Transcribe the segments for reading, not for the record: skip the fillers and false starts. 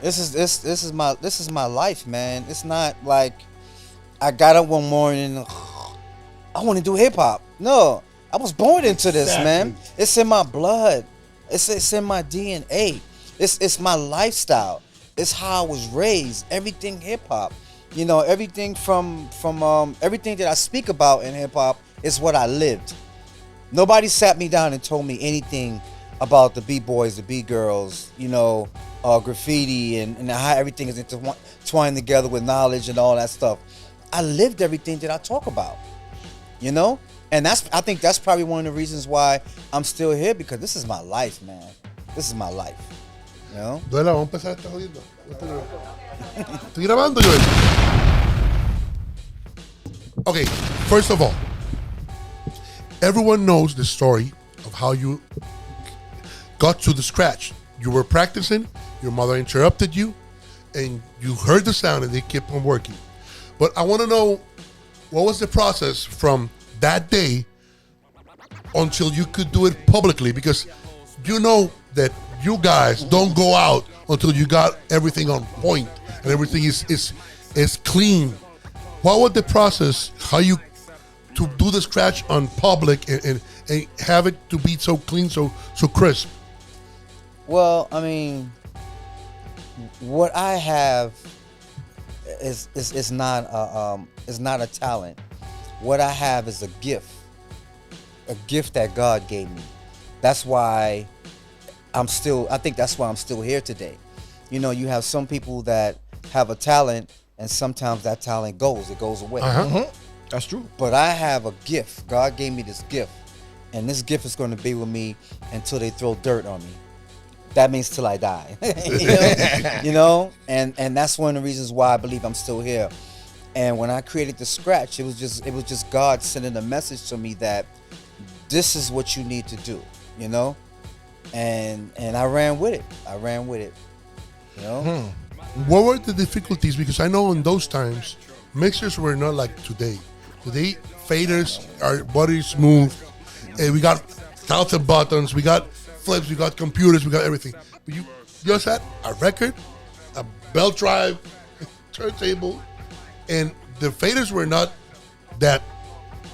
This is my life, man. It's not like I got up one morning and I want to do hip hop. No, I was born into this, man. It's in my blood. It's in my DNA. It's my lifestyle. It's how I was raised. Everything hip hop. You know, everything from everything that I speak about in hip hop is what I lived. Nobody sat me down and told me anything about the B-boys, the B-girls, you know, graffiti and how everything is intertwined together with knowledge and all that stuff. I lived everything that I talk about, you know? And I think that's probably one of the reasons why I'm still here, because this is my life, man. This is my life, you know? Duela, vamos a empezar esta jodiendo. Estoy grabando, Joel. Okay, first of all, everyone knows the story of how you got to the scratch. You were practicing, your mother interrupted you, and you heard the sound and they kept on working. But I want to know, what was the process from that day until you could do it publicly? Because you know that you guys don't go out until you got everything on point and everything is clean. What was the process, how you to do the scratch on public and have it to be so clean, so crisp? Well, I mean, what I have is not a talent. What I have is a gift that God gave me. That's why I think that's why I'm still here today. You know, you have some people that have a talent, and sometimes that talent goes away. Mm-hmm. That's true. But I have a gift. God gave me this gift, and this gift is going to be with me until they throw dirt on me. That means till I die. You know? And that's one of the reasons why I believe I'm still here. And when I created the scratch, it was just God sending a message to me that this is what you need to do, you know? And I ran with it. You know? What were the difficulties? Because I know in those times, mixers were not like today. Today, faders are body smooth. We got 1,000 buttons. We got flips. We got computers. We got everything. But you just had a record, a belt drive, turntable, and the faders were not that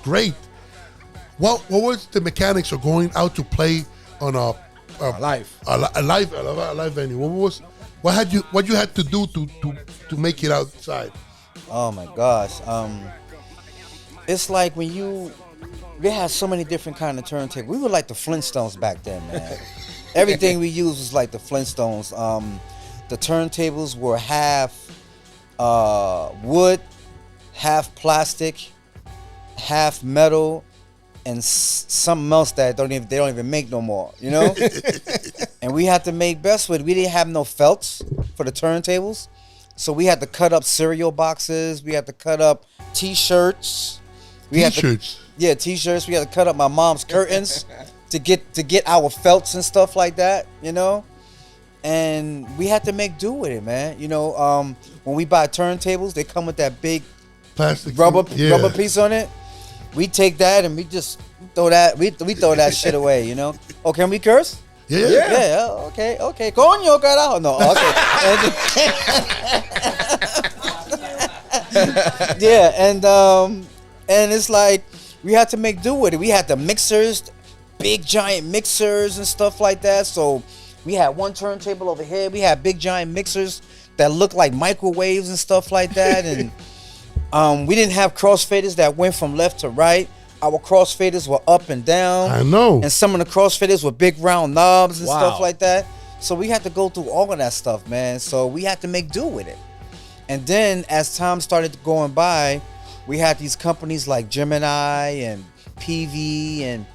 great. What was the mechanics of going out to play on a live venue? What you had to do to make it outside? Oh my gosh. It's like they had so many different kind of turntables. We were like the Flintstones back then, man. Everything we used was like the Flintstones. The turntables were half wood, half plastic, half metal, and something else that they don't even make no more, you know? And we had to make best with it. We didn't have no felts for the turntables. So we had to cut up cereal boxes. We had to cut up T-shirts. T-shirts? Yeah, T-shirts. We had to cut up my mom's curtains to get our felts and stuff like that, you know? And we had to make do with it, man. You know, when we buy turntables, they come with that big plastic rubber piece on it. We take that and we just throw that. We throw that shit away, you know. Oh, can we curse? Yeah. Okay. Coño, carajo. No, okay. Yeah, and it's like we had to make do with it. We had the mixers, big giant mixers and stuff like that. So we had one turntable over here. We had big giant mixers that looked like microwaves and stuff like that. And we didn't have crossfaders that went from left to right. Our crossfaders were up and down. I know. And some of the crossfaders were big round knobs and stuff like that. So we had to go through all of that stuff, man. So we had to make do with it. And then as time started going by, we had these companies like Gemini and PV and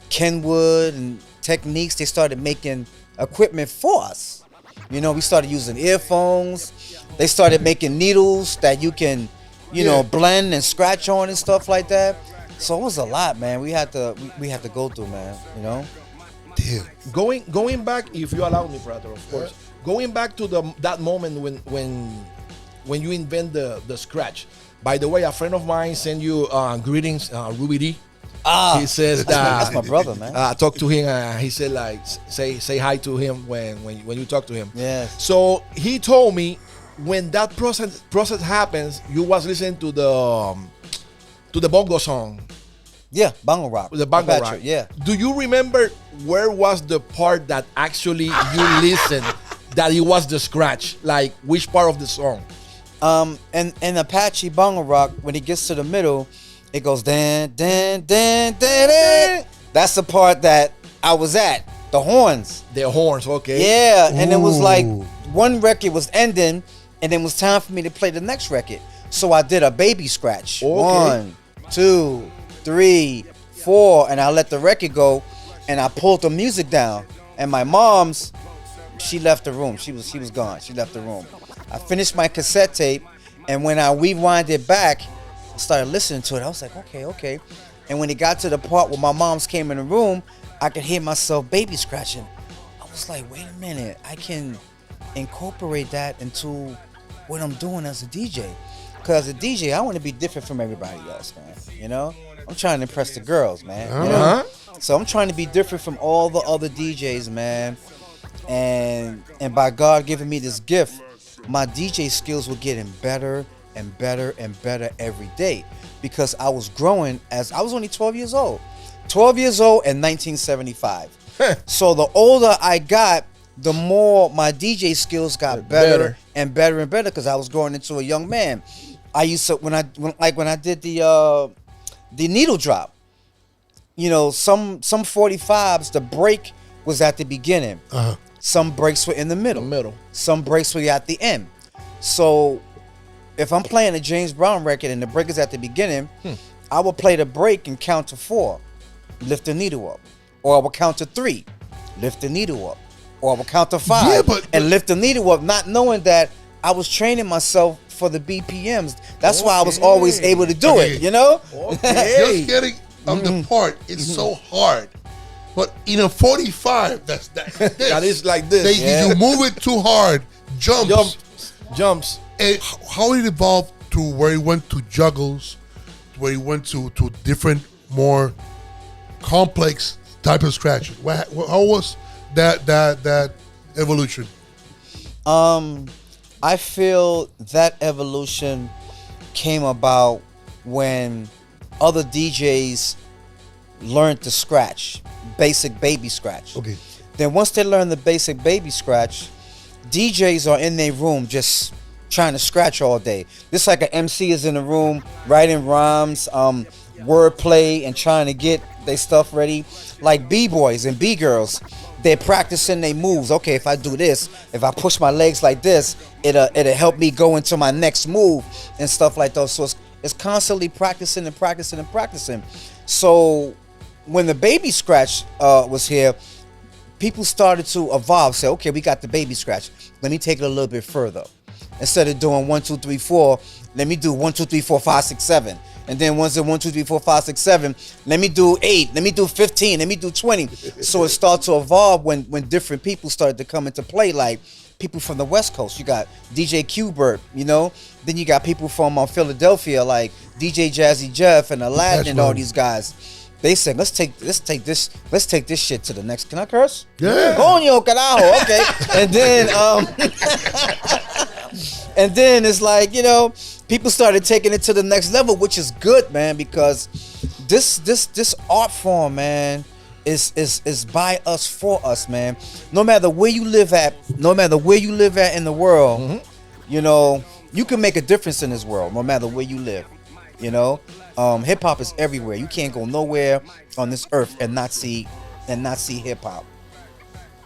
Kenwood and Techniques. They started making equipment for us. You know, we started using earphones. They started making needles that you can, you know, blend and scratch on and stuff like that. So it was a lot, man. We had to go through, man. You know. Damn. Going back, if you allow me, brother, of course. Going back to that moment when you invent the scratch. By the way, a friend of mine sent you greetings, Ruby D. He says that That's my brother, man. I talked to him. He said like say hi to him when you talk to him. Yes. So he told me when that process happens, you was listening to the bongo song, Yeah, bongo rock. the bongo Apache, rock. Yeah. Do you remember where was the part that actually you listened that it was the scratch? Like which part of the song? And Apache bongo rock, when it gets to the middle, it goes dan dan dan dan dan. That's the part that I was at. The horns. The horns, okay. Yeah, and it was like Ooh. one record was ending, and it was time for me to play the next record. So I did a baby scratch. Okay. 1, 2, 3, 4, and I let the record go, and I pulled the music down. And my mom's, she left the room. She was gone. She left the room. I finished my cassette tape, and when I rewind it back, I started listening to it. I was like, okay. And when it got to the part where my mom's came in the room, I could hear myself baby scratching. I was like, wait a minute, I can incorporate that into what I'm doing as a DJ. Because as a DJ, I want to be different from everybody else, man. You know? I'm trying to impress the girls, man. You know? So I'm trying to be different from all the other DJs, man. And by God giving me this gift, my DJ skills were getting better and better and better every day. Because I was growing as I was only 12 years old. 12 years old in 1975. So the older I got, the more my DJ skills got better and better and better because I was growing into a young man. I used to when I did the needle drop, you know, some 45s, the break was at the beginning. Some breaks were in the middle. Some breaks were at the end. So if I'm playing a James Brown record and the break is at the beginning, I will play the break and count to 4, lift the needle up. Or I will count to 3, lift the needle up. Or I will count to 5 and lift the needle up, not knowing that I was training myself for the BPMs. That's why I was always able to do it, you know? Just getting the part is so hard. But in a 45, that's That is like this. You move it too hard, jumps. And how it evolved to where it went to juggles, where it went to different, more complex type of scratching. How was that evolution? I feel that evolution came about when other DJs learned to scratch, basic baby scratch. Okay. Then once they learn the basic baby scratch, DJs are in their room just trying to scratch all day. Just like an MC is in the room writing rhymes, wordplay, and trying to get their stuff ready. Like B-boys and B-girls, they're practicing their moves. Okay, if I do this, if I push my legs like this, it'll help me go into my next move and stuff like that. So it's constantly practicing and practicing and practicing. So when the baby scratch was here, people started to evolve. Say, okay, we got the baby scratch. Let me take it a little bit further. Instead of doing 1, 2, 3, 4, let me do 1, 2, 3, 4, 5, 6, 7. And then once it's 1, 2, 3, 4, 5, 6, 7, let me do 8, let me do 15, let me do 20. So it started to evolve when different people started to come into play, like people from the West Coast. You got DJ Qbert, you know. Then you got people from Philadelphia, like DJ Jazzy Jeff and Aladdin and all these guys. They said, let's take this shit to the next. Can I curse? Yeah. Coño, carajo. Okay. And then it's like, you know, people started taking it to the next level, which is good, man, because this art form, man, is by us, for us, man. No matter where you live at in the world, you know, you can make a difference in this world, no matter where you live. You know, hip hop is everywhere. You can't go nowhere on this earth and not see hip hop.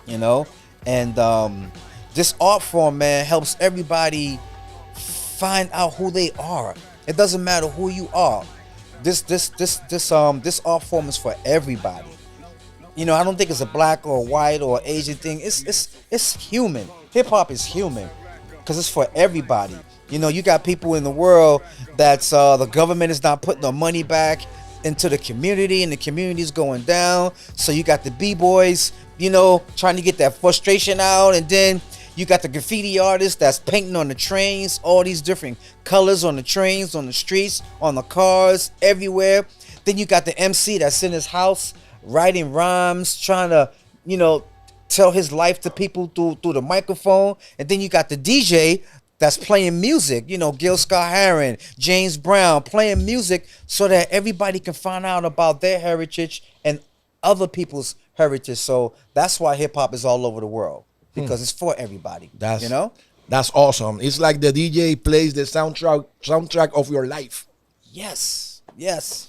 You know, and this art form, man, helps everybody find out who they are. It doesn't matter who you are. This art form is for everybody. You know, I don't think it's a black or white or Asian thing. It's human. Hip hop is human because it's for everybody. You know, you got people in the world that's the government is not putting the money back into the community, and the community is going down. So you got the B-boys, you know, trying to get that frustration out, and then you got the graffiti artists that's painting on the trains, all these different colors on the trains, on the streets, on the cars, everywhere. Then you got the MC that's in his house writing rhymes, trying to, you know, tell his life to people through the microphone. And then you got the DJ that's playing music, you know, Gil Scott-Heron, James Brown, playing music so that everybody can find out about their heritage and other people's heritage. So that's why hip hop is all over the world, because it's for everybody. You know? That's awesome. It's like the DJ plays the soundtrack of your life. Yes. Yes.